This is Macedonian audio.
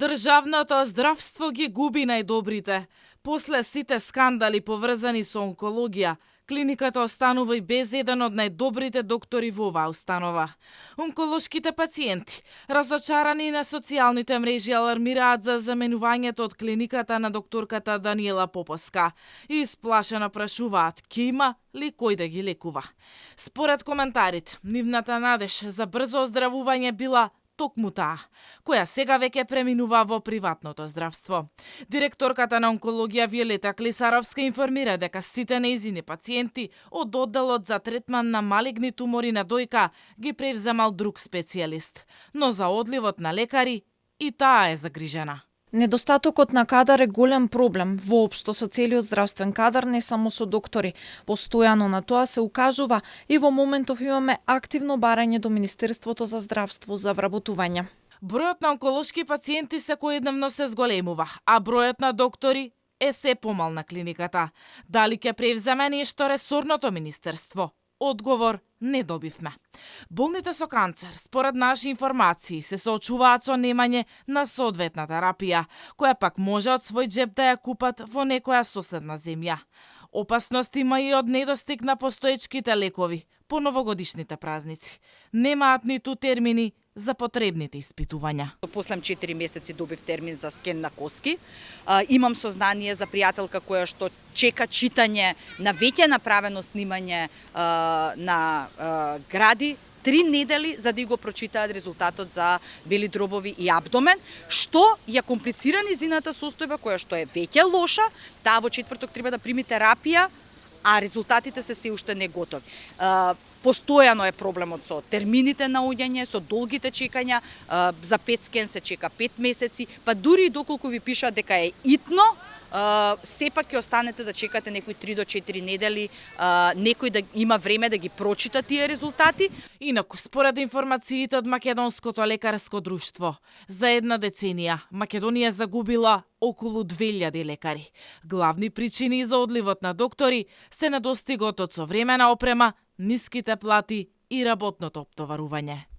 Државното здравство ги губи најдобрите. После сите скандали поврзани со онкологија, клиниката останува и без еден од најдобрите доктори во оваа установа. Онколошките пациенти, разочарани на социјалните мрежи, алармираат за заменувањето од клиниката на докторката Даниела Поповска и исплашено прашуваат ќе има ли кој да ги лекува. Според коментарите, нивната надеж за брзо оздравување била токму таа, која сега веќе преминува во приватното здравство. Директорката на онкологија Виолета Клисаровска информира дека сите нејзини пациенти од одделот за третман на малигни тумори на дојка ги превземал друг специјалист, но за одливот на лекари и таа е загрижена. Недостатокот на кадар е голем проблем воопшто со целиот здравствен кадар, не само со доктори. Постојано на тоа се укажува и во моментов имаме активно барање до Министерството за здравство за вработување. Бројот на онколошки пациенти секојдневно се зголемува, а бројот на доктори е се помал на клиниката. Дали ќе превземе нешто ресорното министерство? Одговор не добивме. Болните со канцер, според наши информации, се соочуваат со немање на соодветна терапија, која пак може од свој джеб да ја купат во некоја соседна земја. Опасност има и од недостиг на постоечките лекови по новогодишните празници. Немаат ниту термини за потребните испитувања. После 4 месеци добив термин за скен на коски. Имам сознание за пријателка која што чека читање на веќе направено снимање на гради 3 недели за да го прочитаат резултатот за бели дробови и абдомен, што ја комплицира низината состојба која што е веќе лоша. Таа во четврток треба да прими терапија, а резултатите се уште не готови. Постојано е проблемот со термините на уѓање, со долгите чекања, за пет скен се чека 5 месеци, па дури и доколку ви пишат дека е итно, сепак ќе останете да чекате некои 3 до 4 недели, некој да има време да ги прочита тие резултати. Инаку, според информациите од Македонското лекарско друштво, за една деценија Македонија загубила околу 2000 лекари. Главни причини за одливот на доктори се недостигот од современа опрема, ниските плати и работното оптоварување.